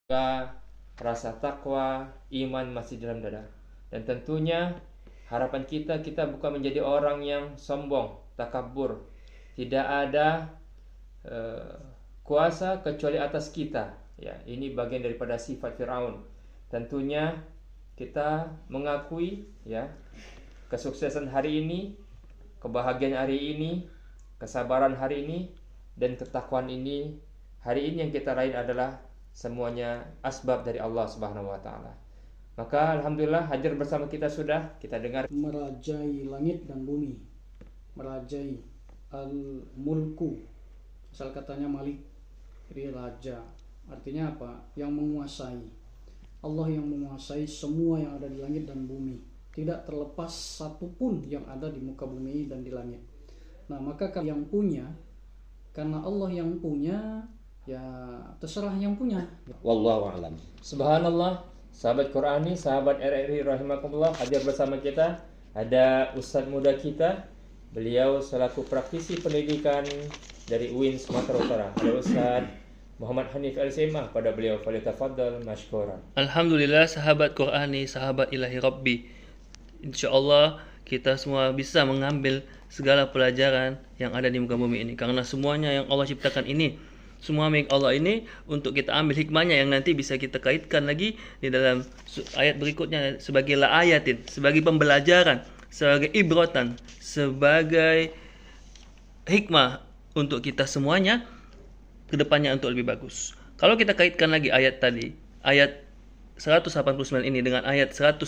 rasa takwa, iman masih dalam dada. Dan tentunya harapan kita bukan menjadi orang yang sombong, takabur. Tidak ada kuasa kecuali atas kita. Ya, ini bagian daripada sifat Firaun. Tentunya kita mengakui ya kesuksesan hari ini, kebahagiaan hari ini, kesabaran hari ini, dan ketakwaan ini. Hari ini yang kita raih adalah semuanya asbab dari Allah Subhanahu wa taala. Maka alhamdulillah hadir bersama kita sudah kita dengar merajai langit dan bumi, merajai al-mulku, asal katanya malik, jadi raja, artinya apa? Yang menguasai. Allah yang menguasai semua yang ada di langit dan bumi, tidak terlepas satupun yang ada di muka bumi dan di langit. Nah, maka yang punya, karena Allah yang punya, ya terserah yang punya. Wallahu a'lam. Subhanallah, sahabat Qurani, sahabat RRI rahimakumullah, hadir bersama kita ada ustadz muda kita. Beliau selaku praktisi pendidikan dari UIN Sumatera Utara. Ada Ustadz Muhammad Hanif LCMA, pada beliau falyatafaddal mashkuran. Alhamdulillah, sahabat Qurani, sahabat ilahi Rabbi. InsyaAllah kita semua bisa mengambil segala pelajaran yang ada di muka bumi ini, karena semuanya yang Allah ciptakan ini, semua milik Allah ini, untuk kita ambil hikmahnya yang nanti bisa kita kaitkan lagi di dalam ayat berikutnya sebagai laayatin, sebagai pembelajaran, sebagai ibratan, sebagai hikmah untuk kita semuanya ke depannya untuk lebih bagus. Kalau kita kaitkan lagi ayat tadi, ayat 189 ini dengan ayat 185,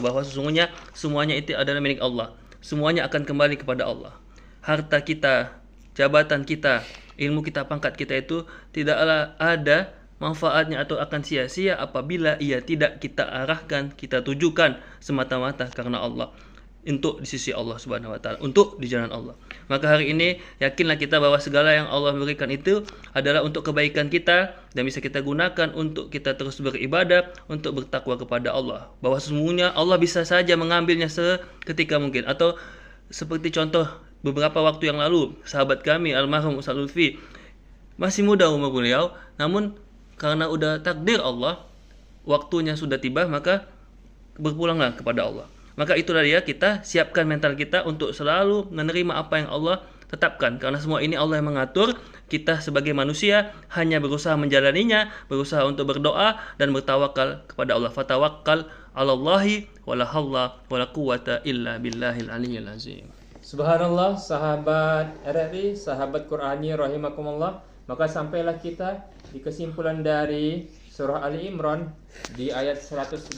bahwa sesungguhnya semuanya itu adalah milik Allah. Semuanya akan kembali kepada Allah. Harta kita, jabatan kita, ilmu kita, pangkat kita itu tidaklah ada manfaatnya atau akan sia-sia apabila ia tidak kita arahkan, kita tujukan semata-mata karena Allah, untuk di sisi Allah Subhanahu wa taala, untuk di jalan Allah. Maka hari ini yakinlah kita bahwa segala yang Allah berikan itu adalah untuk kebaikan kita dan bisa kita gunakan untuk kita terus beribadah, untuk bertakwa kepada Allah. Bahwa sesungguhnya Allah bisa saja mengambilnya seketika mungkin, atau seperti contoh beberapa waktu yang lalu, sahabat kami almarhum Ustaz Lutfi, masih muda umur beliau, namun karena udah takdir Allah, waktunya sudah tiba, maka berpulanglah kepada Allah. Maka itulah dia, kita siapkan mental kita untuk selalu menerima apa yang Allah tetapkan, karena semua ini Allah yang mengatur. Kita sebagai manusia hanya berusaha menjalaninya, berusaha untuk berdoa dan bertawakal kepada Allah. Fatawakkal 'alallahi wala haula wala quwata illa billahil aliyyil azim. Subhanallah, sahabat RRI, sahabat Qurani rahimakumullah. Maka sampailah kita di kesimpulan dari surah Ali Imran di ayat 189,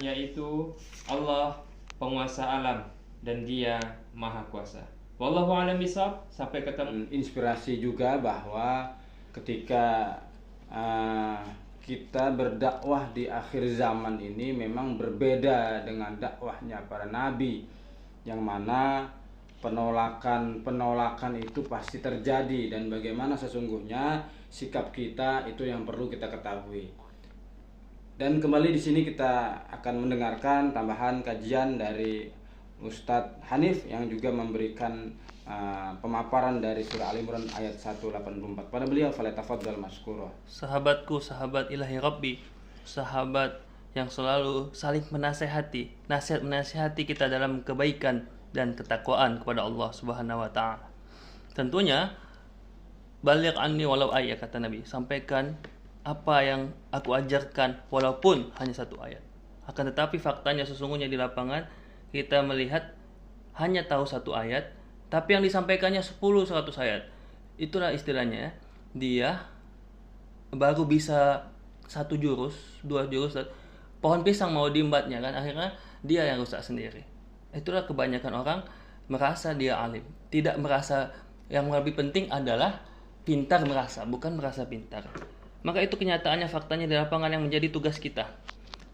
yaitu Allah penguasa alam dan Dia maha kuasa. Wallahu a'lam bishawab. Sampai ketemu. Inspirasi juga bahwa ketika kita berdakwah di akhir zaman ini memang berbeda dengan dakwahnya para nabi, yang mana penolakan itu pasti terjadi, dan bagaimana sesungguhnya sikap kita itu yang perlu kita ketahui. Dan kembali di sini kita akan mendengarkan tambahan kajian dari Ustadz Hanif yang juga memberikan pemaparan dari surah Al Imran ayat 184. Pada beliau falyatafaddal mashkura. Sahabatku, sahabat ilahi Rabbi, sahabat yang selalu saling menasehati, nasihat menasehati kita dalam kebaikan dan ketakwaan kepada Allah Subhanahu wa taala. Tentunya baligh anni walau ayat, kata Nabi, sampaikan apa yang aku ajarkan walaupun hanya satu ayat. Akan tetapi faktanya sesungguhnya di lapangan kita melihat hanya tahu satu ayat, tapi yang disampaikannya 10-100 ayat. Itulah istilahnya, dia baru bisa 1 jurus, 2 jurus, pohon pisang mau diembatnya kan, akhirnya dia yang rusak sendiri. Itulah kebanyakan orang merasa dia alim, tidak merasa. Yang lebih penting adalah pintar merasa, bukan merasa pintar. Maka itu kenyataannya, faktanya di lapangan yang menjadi tugas kita.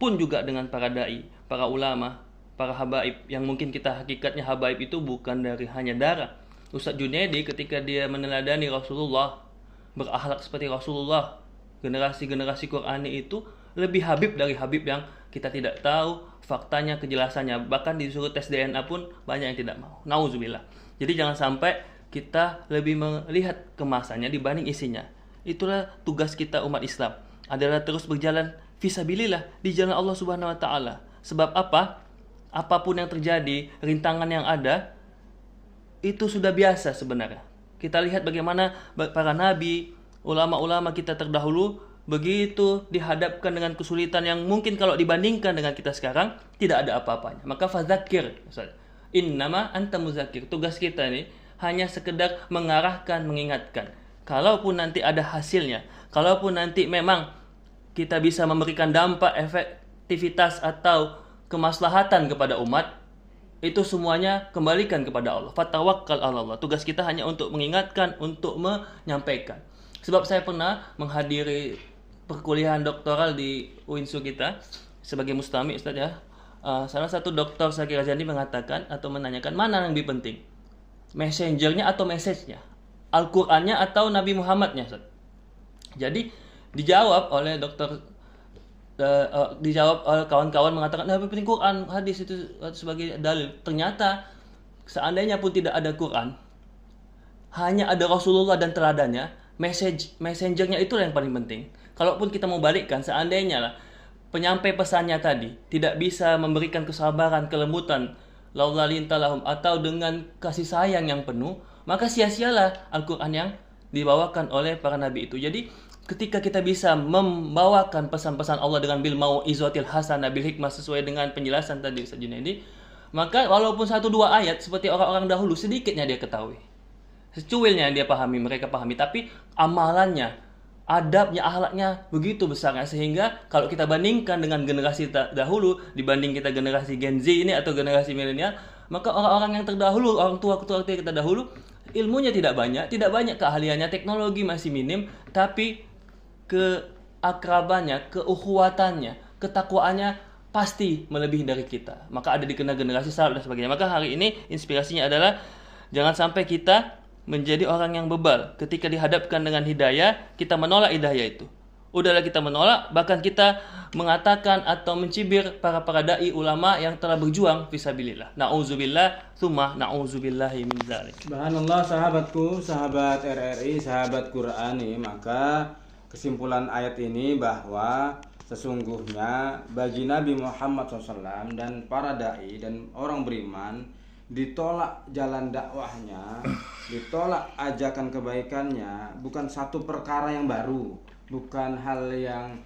Pun juga dengan para dai, para ulama, para habaib, yang mungkin kita hakikatnya habaib itu bukan dari hanya darah. Ustadz Junaidi ketika dia meneladani Rasulullah, berakhlak seperti Rasulullah, generasi-generasi Qurani itu lebih habib dari habib yang kita tidak tahu faktanya, kejelasannya. Bahkan disuruh tes DNA pun banyak yang tidak mau. Nauzubillah. Jadi jangan sampai kita lebih melihat kemasannya dibanding isinya. Itulah tugas kita umat Islam, adalah terus berjalan fisabilillah di jalan Allah Subhanahu wa taala. Sebab apa? Apapun yang terjadi, rintangan yang ada itu sudah biasa sebenarnya. Kita lihat bagaimana para nabi, ulama-ulama kita terdahulu begitu dihadapkan dengan kesulitan yang mungkin kalau dibandingkan dengan kita sekarang tidak ada apa-apanya. Maka fadzakir, innama anta muzakir. Tugas kita ini hanya sekedar mengarahkan, mengingatkan. Kalaupun nanti ada hasilnya, kalaupun nanti memang kita bisa memberikan dampak, efektivitas atau kemaslahatan kepada umat, itu semuanya kembalikan kepada Allah. Fatawakkal 'ala Allah. Tugas kita hanya untuk mengingatkan, untuk menyampaikan. Sebab saya pernah menghadiri perkuliahan doktoral di UINSU kita sebagai mustami, Ustaz ya. Salah satu dokter Syakir Rajani mengatakan atau menanyakan mana yang lebih penting, messengernya atau message-nya, Al-Qur'annya atau Nabi Muhammadnya, Ustaz. Jadi dijawab oleh dijawab oleh kawan-kawan mengatakan lebih penting Quran, hadis itu sebagai dalil. Ternyata seandainya pun tidak ada Quran, hanya ada Rasulullah dan teladannya, messengernya itulah yang paling penting. Kalaupun kita mau balikkan, seandainya lah penyampai pesannya tadi tidak bisa memberikan kesabaran, kelembutan, laula lintalahum, atau dengan kasih sayang yang penuh, maka sia-sialah Al-Quran yang dibawakan oleh para nabi itu. Jadi ketika kita bisa membawakan pesan-pesan Allah dengan bil mau'izatil hasanah, bil hikmah, sesuai dengan penjelasan tadi Ustaz Junaidi, maka walaupun 1-2 ayat seperti orang-orang dahulu, sedikitnya dia ketahui, secuilnya dia pahami, mereka pahami, tapi amalannya, adabnya, akhlaknya begitu besarnya, sehingga kalau kita bandingkan dengan generasi dahulu, dibanding kita generasi Gen Z ini atau generasi milenial, maka orang-orang yang terdahulu, orang tua kita dahulu, ilmunya tidak banyak keahliannya, teknologi masih minim, tapi keakrabannya, keukhuwatannya, ketakwaannya pasti melebihi dari kita. Maka ada dikenal generasi salaf dan sebagainya. Maka hari ini inspirasinya adalah jangan sampai kita menjadi orang yang bebal. Ketika dihadapkan dengan hidayah, kita menolak hidayah itu. Udahlah kita menolak, bahkan kita mengatakan atau mencibir para dai ulama yang telah berjuang fisabilillah. Nauzubillah, tsumma nauzubillahi min dzalik. Subhanallah, sahabatku, sahabat RRI, sahabat Qur'ani, maka kesimpulan ayat ini bahwa sesungguhnya bagi Nabi Muhammad SAW dan para dai dan orang beriman, ditolak jalan dakwahnya, ditolak ajakan kebaikannya, bukan satu perkara yang baru, bukan hal yang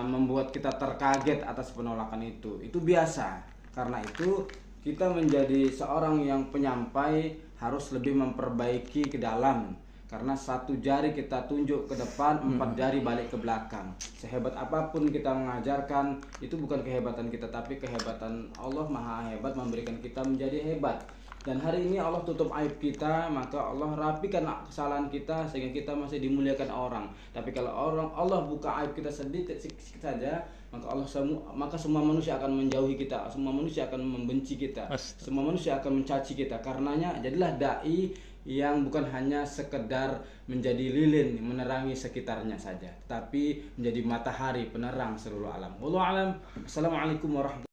membuat kita terkaget atas penolakan itu. Itu biasa. Karena itu kita menjadi seorang yang penyampai harus lebih memperbaiki ke dalam. Karena 1 jari kita tunjuk ke depan, 4 jari balik ke belakang. Sehebat apapun kita mengajarkan, itu bukan kehebatan kita, tapi kehebatan Allah. Maha hebat memberikan kita menjadi hebat. Dan hari ini Allah tutup aib kita, maka Allah rapikan kesalahan kita sehingga kita masih dimuliakan orang. Tapi kalau Allah buka aib kita sedikit saja, maka semua manusia akan menjauhi kita, semua manusia akan membenci kita, semua manusia akan mencaci kita. Karenanya jadilah dai yang bukan hanya sekedar menjadi lilin menerangi sekitarnya saja, tapi menjadi matahari penerang seluruh alam. Wallahu a'lam. Assalamualaikum warahmatullahi wabarakatuh.